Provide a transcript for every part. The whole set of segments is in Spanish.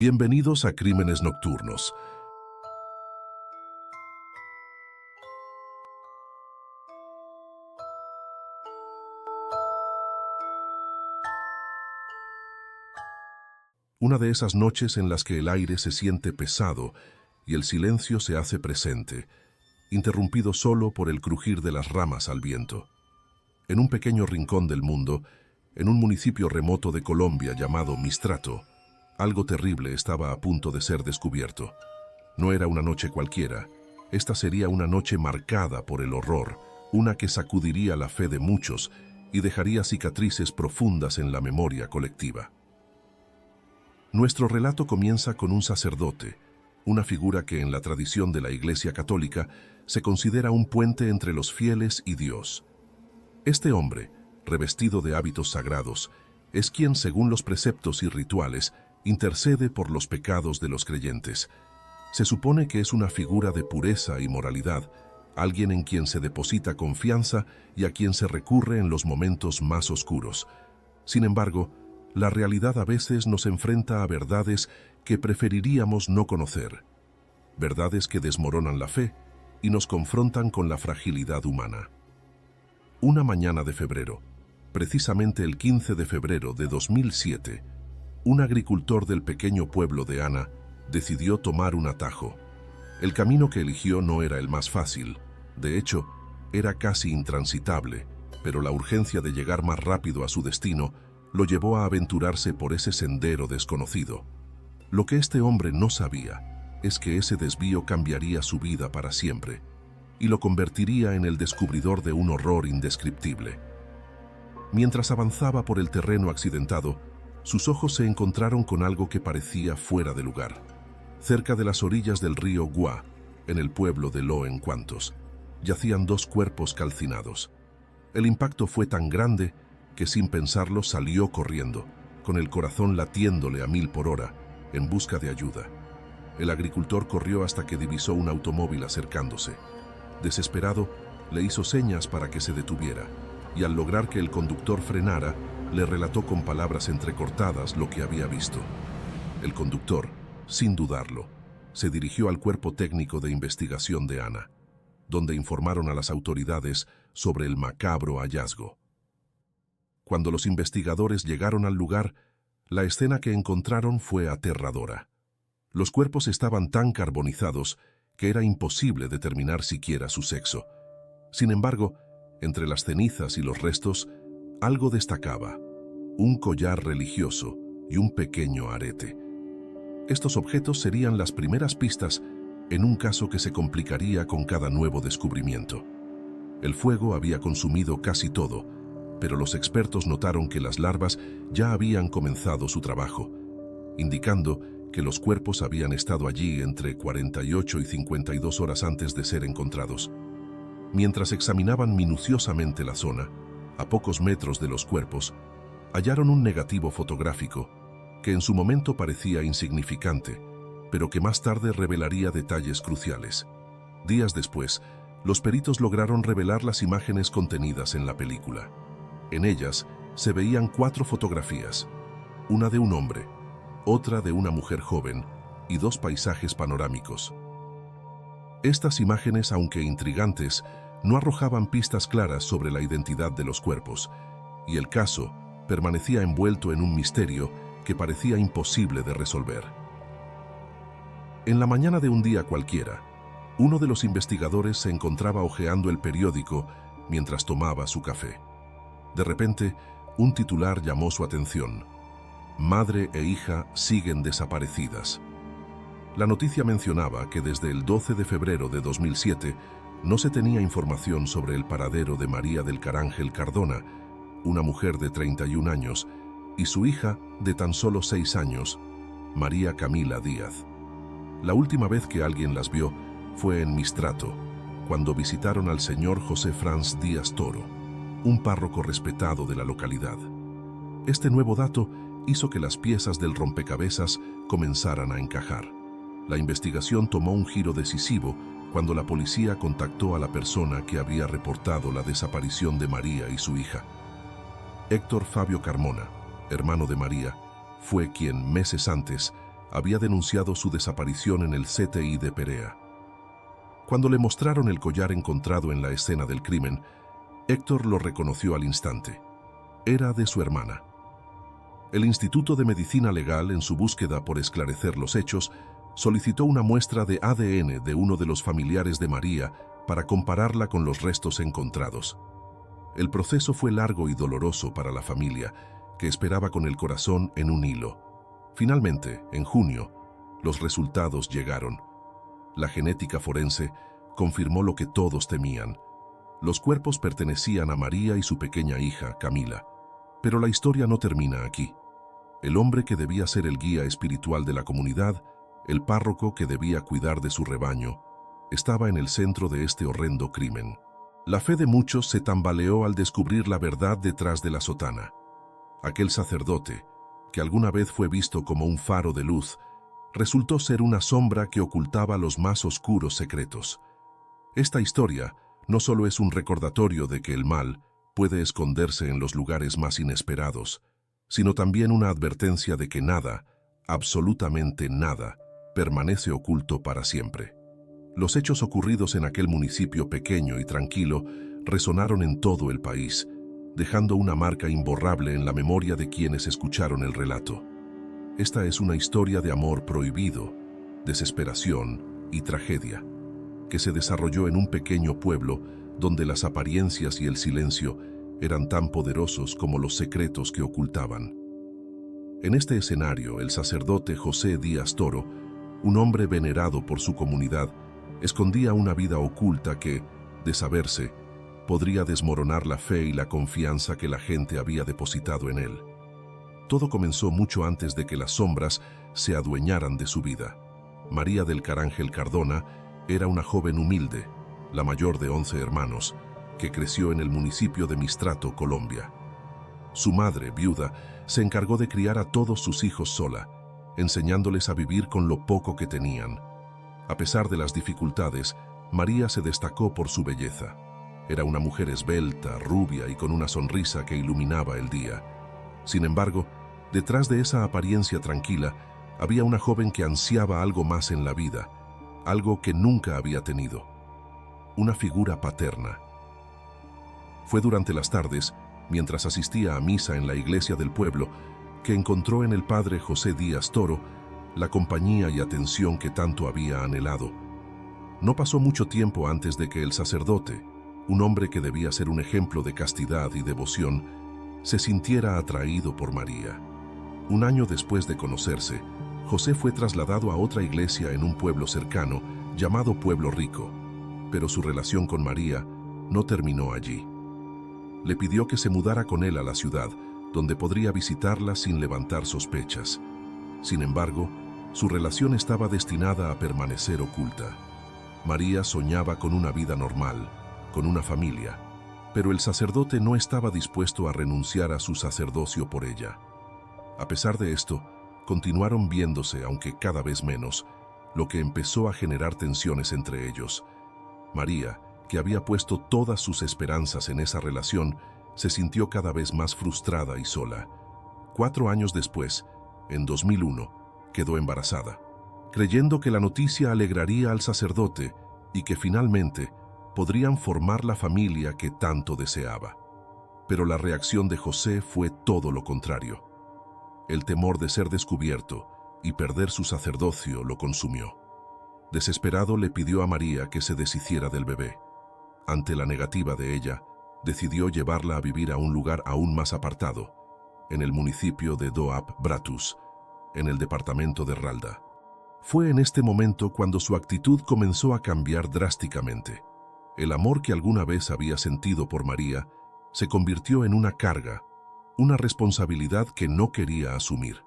Bienvenidos a Crímenes Nocturnos. Una de esas noches en las que el aire se siente pesado y el silencio se hace presente, interrumpido solo por el crujir de las ramas al viento. En un pequeño rincón del mundo, en un municipio remoto de Colombia llamado Mistrato, algo terrible estaba a punto de ser descubierto. No era una noche cualquiera. Esta sería una noche marcada por el horror, una que sacudiría la fe de muchos y dejaría cicatrices profundas en la memoria colectiva. Nuestro relato comienza con un sacerdote, una figura que en la tradición de la Iglesia Católica se considera un puente entre los fieles y Dios. Este hombre, revestido de hábitos sagrados, es quien, según los preceptos y rituales, intercede por los pecados de los creyentes. Se supone que es una figura de pureza y moralidad, alguien en quien se deposita confianza y a quien se recurre en los momentos más oscuros. Sin embargo, la realidad a veces nos enfrenta a verdades que preferiríamos no conocer, verdades que desmoronan la fe y nos confrontan con la fragilidad humana. Una mañana de febrero, precisamente el 15 de febrero de 2007, un agricultor del pequeño pueblo de Ana decidió tomar un atajo. El camino que eligió no era el más fácil, de hecho, era casi intransitable, pero la urgencia de llegar más rápido a su destino lo llevó a aventurarse por ese sendero desconocido. Lo que este hombre no sabía es que ese desvío cambiaría su vida para siempre y lo convertiría en el descubridor de un horror indescriptible. Mientras avanzaba por el terreno accidentado, sus ojos se encontraron con algo que parecía fuera de lugar. Cerca de las orillas del río Gua, en el pueblo de Lo en Cuantos, yacían dos cuerpos calcinados. El impacto fue tan grande que sin pensarlo salió corriendo, con el corazón latiéndole a 1000 por hora, en busca de ayuda. El agricultor corrió hasta que divisó un automóvil acercándose. Desesperado, le hizo señas para que se detuviera, y al lograr que el conductor frenara, le relató con palabras entrecortadas lo que había visto. El conductor, sin dudarlo, se dirigió al cuerpo técnico de investigación de Ana, donde informaron a las autoridades sobre el macabro hallazgo. Cuando los investigadores llegaron al lugar, la escena que encontraron fue aterradora. Los cuerpos estaban tan carbonizados que era imposible determinar siquiera su sexo. Sin embargo, entre las cenizas y los restos, algo destacaba: un collar religioso y un pequeño arete. Estos objetos serían las primeras pistas en un caso que se complicaría con cada nuevo descubrimiento. El fuego había consumido casi todo, pero los expertos notaron que las larvas ya habían comenzado su trabajo, indicando que los cuerpos habían estado allí entre 48 y 52 horas antes de ser encontrados. Mientras examinaban minuciosamente la zona, a pocos metros de los cuerpos, hallaron un negativo fotográfico que en su momento parecía insignificante, pero que más tarde revelaría detalles cruciales. Días después, los peritos lograron revelar las imágenes contenidas en la película. En ellas se veían 4 fotografías, una de un hombre, otra de una mujer joven y 2 paisajes panorámicos. Estas imágenes, aunque intrigantes, no arrojaban pistas claras sobre la identidad de los cuerpos, y el caso permanecía envuelto en un misterio que parecía imposible de resolver. En la mañana de un día cualquiera, uno de los investigadores se encontraba hojeando el periódico mientras tomaba su café. De repente, un titular llamó su atención: Madre e hija siguen desaparecidas. La noticia mencionaba que desde el 12 de febrero de 2007 no se tenía información sobre el paradero de María del Carángel Cardona, una mujer de 31 años, y su hija de tan solo 6 años, María Camila Díaz. La última vez que alguien las vio fue en Mistrato, cuando visitaron al señor José Franz Díaz Toro, un párroco respetado de la localidad. Este nuevo dato hizo que las piezas del rompecabezas comenzaran a encajar. La investigación tomó un giro decisivo cuando la policía contactó a la persona que había reportado la desaparición de María y su hija. Héctor Fabio Carmona, hermano de María, fue quien, meses antes, había denunciado su desaparición en el CTI de Perea. Cuando le mostraron el collar encontrado en la escena del crimen, Héctor lo reconoció al instante. Era de su hermana. El Instituto de Medicina Legal, en su búsqueda por esclarecer los hechos, solicitó una muestra de ADN de uno de los familiares de María para compararla con los restos encontrados. El proceso fue largo y doloroso para la familia, que esperaba con el corazón en un hilo. Finalmente, en junio, los resultados llegaron. La genética forense confirmó lo que todos temían. Los cuerpos pertenecían a María y su pequeña hija, Camila. Pero la historia no termina aquí. El hombre que debía ser el guía espiritual de la comunidad, el párroco que debía cuidar de su rebaño, estaba en el centro de este horrendo crimen. La fe de muchos se tambaleó al descubrir la verdad detrás de la sotana. Aquel sacerdote, que alguna vez fue visto como un faro de luz, resultó ser una sombra que ocultaba los más oscuros secretos. Esta historia no solo es un recordatorio de que el mal puede esconderse en los lugares más inesperados, sino también una advertencia de que nada, absolutamente nada, permanece oculto para siempre. Los hechos ocurridos en aquel municipio pequeño y tranquilo resonaron en todo el país, dejando una marca imborrable en la memoria de quienes escucharon el relato. Esta es una historia de amor prohibido, desesperación y tragedia, que se desarrolló en un pequeño pueblo donde las apariencias y el silencio eran tan poderosos como los secretos que ocultaban. En este escenario, el sacerdote José Díaz Toro, un hombre venerado por su comunidad, escondía una vida oculta que, de saberse, podría desmoronar la fe y la confianza que la gente había depositado en él. Todo comenzó mucho antes de que las sombras se adueñaran de su vida. María del Carángel Cardona era una joven humilde, la mayor de 11 hermanos, que creció en el municipio de Mistrato, Colombia. Su madre, viuda, se encargó de criar a todos sus hijos sola, enseñándoles a vivir con lo poco que tenían. A pesar de las dificultades, María se destacó por su belleza. Era una mujer esbelta, rubia y con una sonrisa que iluminaba el día. Sin embargo, detrás de esa apariencia tranquila, había una joven que ansiaba algo más en la vida, algo que nunca había tenido. Una figura paterna. Fue durante las tardes, mientras asistía a misa en la iglesia del pueblo, que encontró en el padre José Díaz Toro la compañía y atención que tanto había anhelado. No pasó mucho tiempo antes de que el sacerdote, un hombre que debía ser un ejemplo de castidad y devoción, se sintiera atraído por María. Un año después de conocerse, José fue trasladado a otra iglesia en un pueblo cercano, llamado Pueblo Rico, pero su relación con María no terminó allí. Le pidió que se mudara con él a la ciudad, donde podría visitarla sin levantar sospechas. Sin embargo, su relación estaba destinada a permanecer oculta. María soñaba con una vida normal, con una familia, pero el sacerdote no estaba dispuesto a renunciar a su sacerdocio por ella. A pesar de esto, continuaron viéndose, aunque cada vez menos, lo que empezó a generar tensiones entre ellos. María, que había puesto todas sus esperanzas en esa relación, se sintió cada vez más frustrada y sola. 4 años después, en 2001, quedó embarazada, creyendo que la noticia alegraría al sacerdote y que finalmente podrían formar la familia que tanto deseaba. Pero la reacción de José fue todo lo contrario. El temor de ser descubierto y perder su sacerdocio lo consumió. Desesperado le pidió a María que se deshiciera del bebé. Ante la negativa de ella, decidió llevarla a vivir a un lugar aún más apartado, en el municipio de Doab Bratus, en el departamento de Ralda. Fue en este momento cuando su actitud comenzó a cambiar drásticamente. El amor que alguna vez había sentido por María se convirtió en una carga, una responsabilidad que no quería asumir.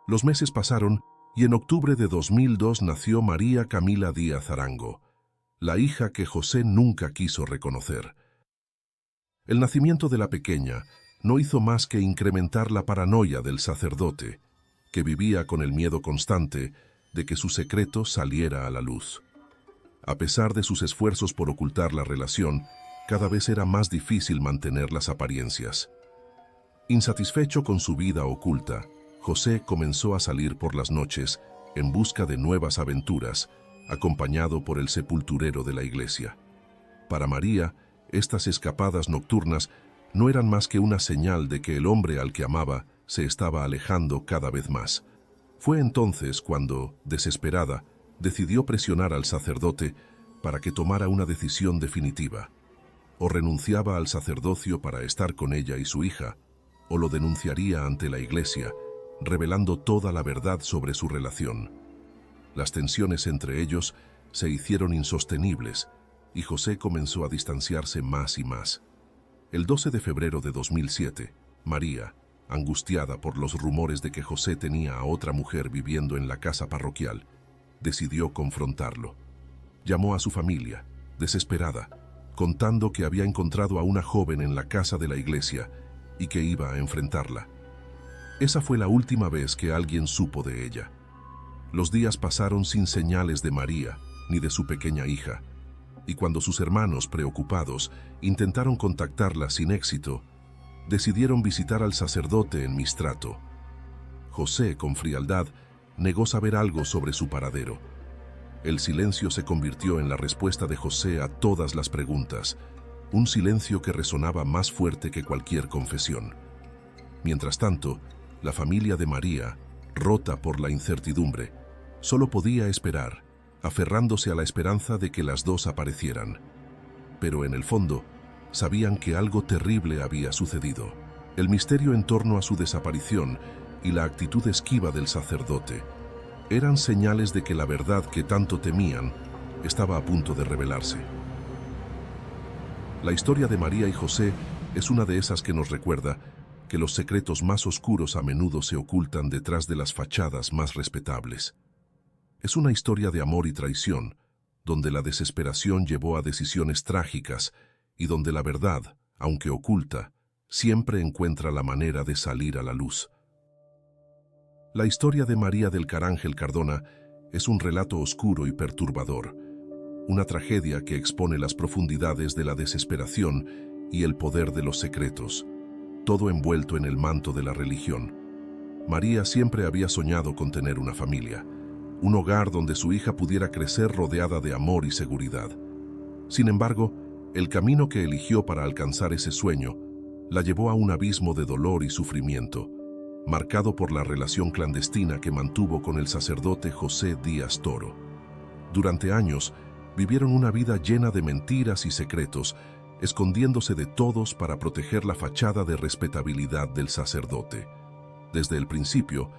Los meses pasaron y en octubre de 2002 nació María Camila Díaz Arango, la hija que José nunca quiso reconocer. El nacimiento de la pequeña no hizo más que incrementar la paranoia del sacerdote, que vivía con el miedo constante de que su secreto saliera a la luz. A pesar de sus esfuerzos por ocultar la relación, cada vez era más difícil mantener las apariencias. Insatisfecho con su vida oculta, José comenzó a salir por las noches en busca de nuevas aventuras, acompañado por el sepulturero de la iglesia. Para María, estas escapadas nocturnas no eran más que una señal de que el hombre al que amaba se estaba alejando cada vez más. Fue entonces cuando, desesperada, decidió presionar al sacerdote para que tomara una decisión definitiva. O renunciaba al sacerdocio para estar con ella y su hija, o lo denunciaría ante la iglesia, revelando toda la verdad sobre su relación. Las tensiones entre ellos se hicieron insostenibles y José comenzó a distanciarse más y más. El 12 de febrero de 2007, María, angustiada por los rumores de que José tenía a otra mujer viviendo en la casa parroquial, decidió confrontarlo. Llamó a su familia, desesperada, contando que había encontrado a una joven en la casa de la iglesia y que iba a enfrentarla. Esa fue la última vez que alguien supo de ella. Los días pasaron sin señales de María ni de su pequeña hija, y cuando sus hermanos, preocupados, intentaron contactarla sin éxito, decidieron visitar al sacerdote en Mistrato. José, con frialdad, negó saber algo sobre su paradero. El silencio se convirtió en la respuesta de José a todas las preguntas, un silencio que resonaba más fuerte que cualquier confesión. Mientras tanto, la familia de María, rota por la incertidumbre, solo podía esperar, aferrándose a la esperanza de que las dos aparecieran. Pero en el fondo, sabían que algo terrible había sucedido. El misterio en torno a su desaparición y la actitud esquiva del sacerdote eran señales de que la verdad que tanto temían estaba a punto de revelarse. La historia de María y José es una de esas que nos recuerda que los secretos más oscuros a menudo se ocultan detrás de las fachadas más respetables. Es una historia de amor y traición, donde la desesperación llevó a decisiones trágicas y donde la verdad, aunque oculta, siempre encuentra la manera de salir a la luz. La historia de María del Carángel Cardona es un relato oscuro y perturbador, una tragedia que expone las profundidades de la desesperación y el poder de los secretos, todo envuelto en el manto de la religión. María siempre había soñado con tener una familia, un hogar donde su hija pudiera crecer rodeada de amor y seguridad. Sin embargo, el camino que eligió para alcanzar ese sueño la llevó a un abismo de dolor y sufrimiento, marcado por la relación clandestina que mantuvo con el sacerdote José Díaz Toro. Durante años, vivieron una vida llena de mentiras y secretos, escondiéndose de todos para proteger la fachada de respetabilidad del sacerdote. Desde el principio,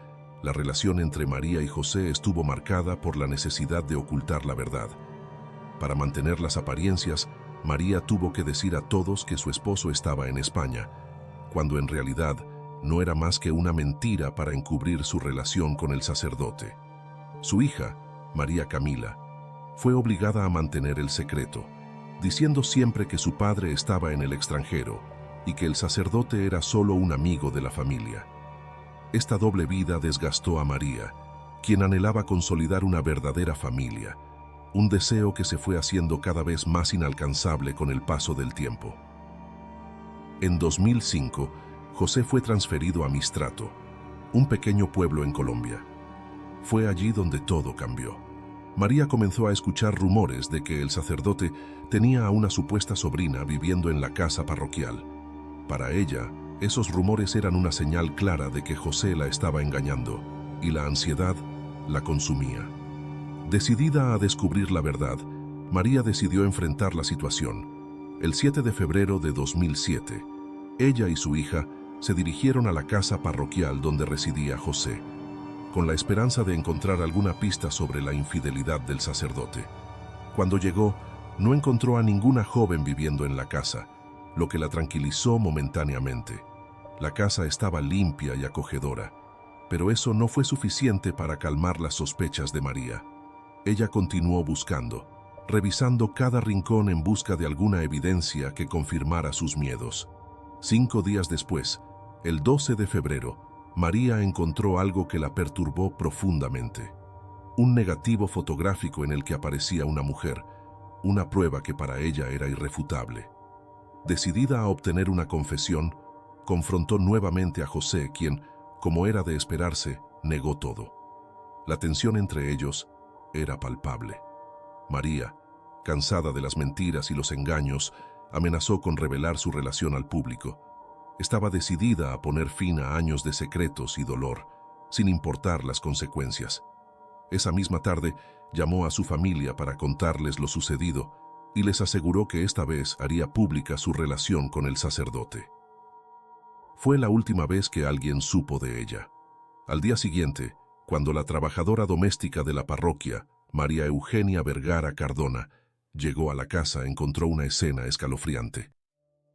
la relación entre María y José estuvo marcada por la necesidad de ocultar la verdad. Para mantener las apariencias, María tuvo que decir a todos que su esposo estaba en España, cuando en realidad no era más que una mentira para encubrir su relación con el sacerdote. Su hija, María Camila, fue obligada a mantener el secreto, diciendo siempre que su padre estaba en el extranjero y que el sacerdote era solo un amigo de la familia. Esta doble vida desgastó a María, quien anhelaba consolidar una verdadera familia, un deseo que se fue haciendo cada vez más inalcanzable con el paso del tiempo. En 2005, José fue transferido a Mistrato, un pequeño pueblo en Colombia. Fue allí donde todo cambió. María comenzó a escuchar rumores de que el sacerdote tenía a una supuesta sobrina viviendo en la casa parroquial. Para ella, esos rumores eran una señal clara de que José la estaba engañando, y la ansiedad la consumía. Decidida a descubrir la verdad, María decidió enfrentar la situación. El 7 de febrero de 2007, ella y su hija se dirigieron a la casa parroquial donde residía José, con la esperanza de encontrar alguna pista sobre la infidelidad del sacerdote. Cuando llegó, no encontró a ninguna joven viviendo en la casa, lo que la tranquilizó momentáneamente. La casa estaba limpia y acogedora, pero eso no fue suficiente para calmar las sospechas de María. Ella continuó buscando, revisando cada rincón en busca de alguna evidencia que confirmara sus miedos. 5 días después, el 12 de febrero, María encontró algo que la perturbó profundamente. Un negativo fotográfico en el que aparecía una mujer, una prueba que para ella era irrefutable. Decidida a obtener una confesión, confrontó nuevamente a José, quien, Como era de esperarse, negó todo. La tensión entre ellos era palpable. María, cansada de las mentiras y los engaños, amenazó con revelar su relación al público. Estaba decidida a poner fin a años de secretos y dolor, sin importar las consecuencias. Esa misma tarde llamó a su familia para contarles lo sucedido y les aseguró que esta vez haría pública su relación con el sacerdote. Fue la última vez que alguien supo de ella. Al día siguiente, cuando la trabajadora doméstica de la parroquia, María Eugenia Vergara Cardona, llegó a la casa, encontró una escena escalofriante.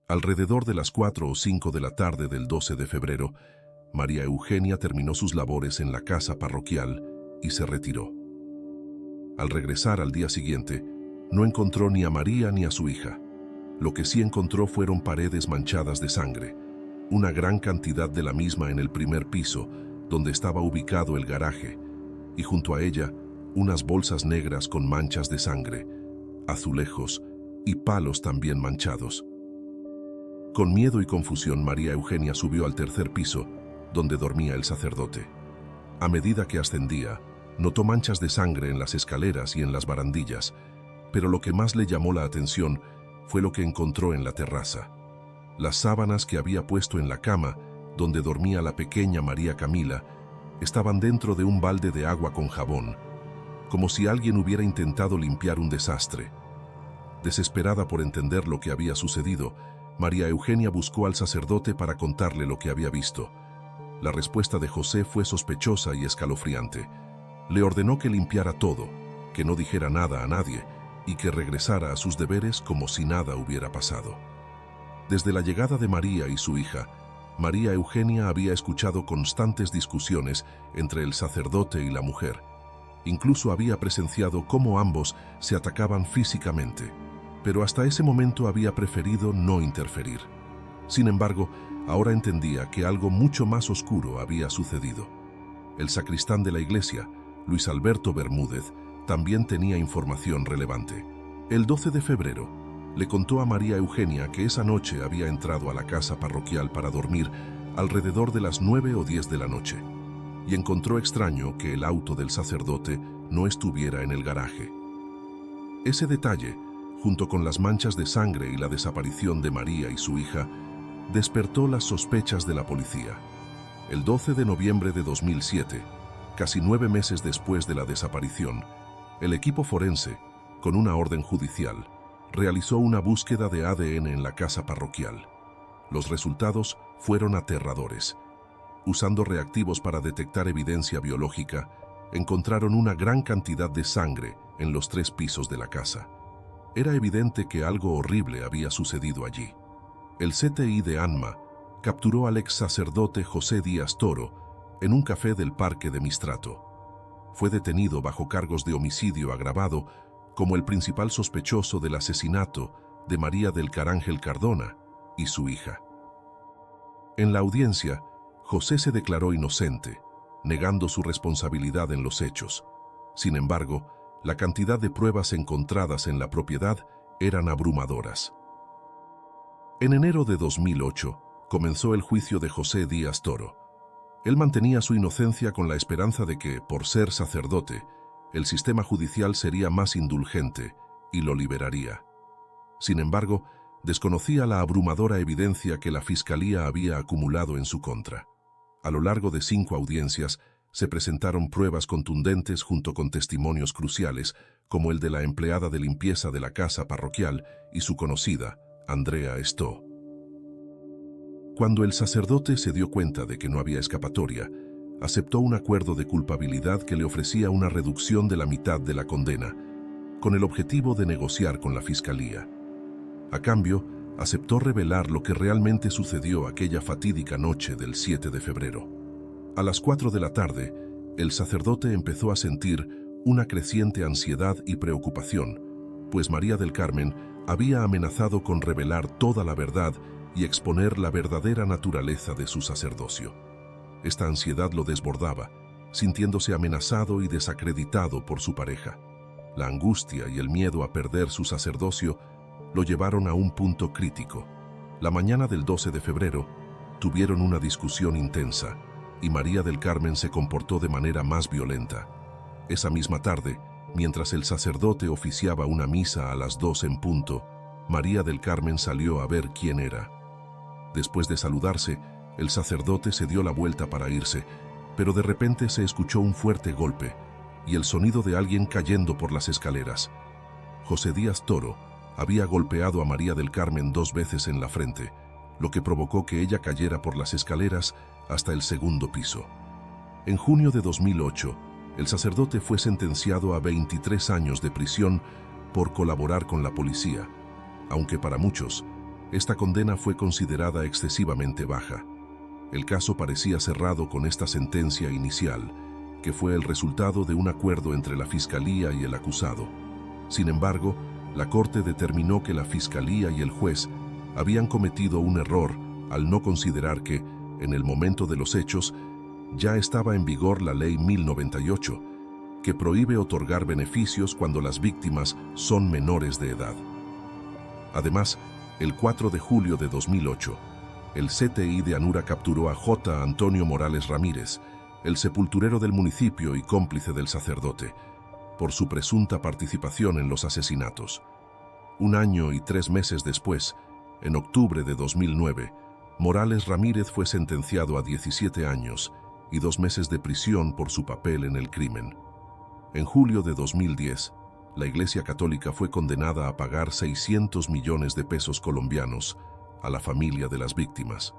Alrededor de las 4 o 5 de la tarde del 12 de febrero, María Eugenia terminó sus labores en la casa parroquial y se retiró. Al regresar al día siguiente, no encontró ni a María ni a su hija. Lo que sí encontró fueron paredes manchadas de sangre, una gran cantidad de la misma en el primer piso, donde estaba ubicado el garaje, y junto a ella, unas bolsas negras con manchas de sangre, azulejos y palos también manchados. Con miedo y confusión, María Eugenia subió al tercer piso, donde dormía el sacerdote. A medida que ascendía, notó manchas de sangre en las escaleras y en las barandillas, pero lo que más le llamó la atención fue lo que encontró en la terraza. Las sábanas que había puesto en la cama, donde dormía la pequeña María Camila, estaban dentro de un balde de agua con jabón, como si alguien hubiera intentado limpiar un desastre. Desesperada por entender lo que había sucedido, María Eugenia buscó al sacerdote para contarle lo que había visto. La respuesta de José fue sospechosa y escalofriante. Le ordenó que limpiara todo, que no dijera nada a nadie y que regresara a sus deberes como si nada hubiera pasado. Desde la llegada de María y su hija, María Eugenia había escuchado constantes discusiones entre el sacerdote y la mujer. Incluso había presenciado cómo ambos se atacaban físicamente, pero hasta ese momento había preferido no interferir. Sin embargo, ahora entendía que algo mucho más oscuro había sucedido. El sacristán de la iglesia, Luis Alberto Bermúdez, también tenía información relevante. El 12 de febrero, le contó a María Eugenia que esa noche había entrado a la casa parroquial para dormir alrededor de las 9 o 10 de la noche, y encontró extraño que el auto del sacerdote no estuviera en el garaje. Ese detalle, junto con las manchas de sangre y la desaparición de María y su hija, despertó las sospechas de la policía. El 12 de noviembre de 2007, casi 9 meses después de la desaparición, el equipo forense, con una orden judicial, realizó una búsqueda de ADN en la casa parroquial. Los resultados fueron aterradores. Usando reactivos para detectar evidencia biológica, encontraron una gran cantidad de sangre en los 3 pisos de la casa. Era evidente que algo horrible había sucedido allí. El CTI de ANMA capturó al ex sacerdote José Díaz Toro en un café del Parque de Mistrato. Fue detenido bajo cargos de homicidio agravado como el principal sospechoso del asesinato de María del Carángel Cardona y su hija. En la audiencia, José se declaró inocente, negando su responsabilidad en los hechos. Sin embargo, la cantidad de pruebas encontradas en la propiedad eran abrumadoras. En enero de 2008, comenzó el juicio de José Díaz Toro. Él mantenía su inocencia con la esperanza de que, por ser sacerdote, el sistema judicial sería más indulgente y lo liberaría. Sin embargo, desconocía la abrumadora evidencia que la Fiscalía había acumulado en su contra. A lo largo de 5 audiencias, se presentaron pruebas contundentes junto con testimonios cruciales, como el de la empleada de limpieza de la casa parroquial y su conocida, Andrea Stó. Cuando el sacerdote se dio cuenta de que no había escapatoria, aceptó un acuerdo de culpabilidad que le ofrecía una reducción de la mitad de la condena, con el objetivo de negociar con la Fiscalía. A cambio, aceptó revelar lo que realmente sucedió aquella fatídica noche del 7 de febrero. A las 4 de la tarde, el sacerdote empezó a sentir una creciente ansiedad y preocupación, pues María del Carmen había amenazado con revelar toda la verdad y exponer la verdadera naturaleza de su sacerdocio. Esta ansiedad lo desbordaba, sintiéndose amenazado y desacreditado por su pareja. La angustia y el miedo a perder su sacerdocio lo llevaron a un punto crítico. La mañana del 12 de febrero, tuvieron una discusión intensa, y María del Carmen se comportó de manera más violenta. Esa misma tarde, mientras el sacerdote oficiaba una misa a las 2 en punto, María del Carmen salió a ver quién era. Después de saludarse, el sacerdote se dio la vuelta para irse, pero de repente se escuchó un fuerte golpe y el sonido de alguien cayendo por las escaleras. José Díaz Toro había golpeado a María del Carmen 2 veces en la frente, lo que provocó que ella cayera por las escaleras hasta el segundo piso. En junio de 2008, el sacerdote fue sentenciado a 23 años de prisión por colaborar con la policía, aunque para muchos, esta condena fue considerada excesivamente baja. El caso parecía cerrado con esta sentencia inicial, que fue el resultado de un acuerdo entre la Fiscalía y el acusado. Sin embargo, la Corte determinó que la Fiscalía y el juez habían cometido un error al no considerar que, en el momento de los hechos, ya estaba en vigor la Ley 1098, que prohíbe otorgar beneficios cuando las víctimas son menores de edad. Además, el 4 de julio de 2008, el CTI de Anura capturó a J. Antonio Morales Ramírez, el sepulturero del municipio y cómplice del sacerdote, por su presunta participación en los asesinatos. 1 año y 3 meses después, en octubre de 2009, Morales Ramírez fue sentenciado a 17 años y 2 meses de prisión por su papel en el crimen. En julio de 2010, la Iglesia Católica fue condenada a pagar 600 millones de pesos colombianos a la familia de las víctimas.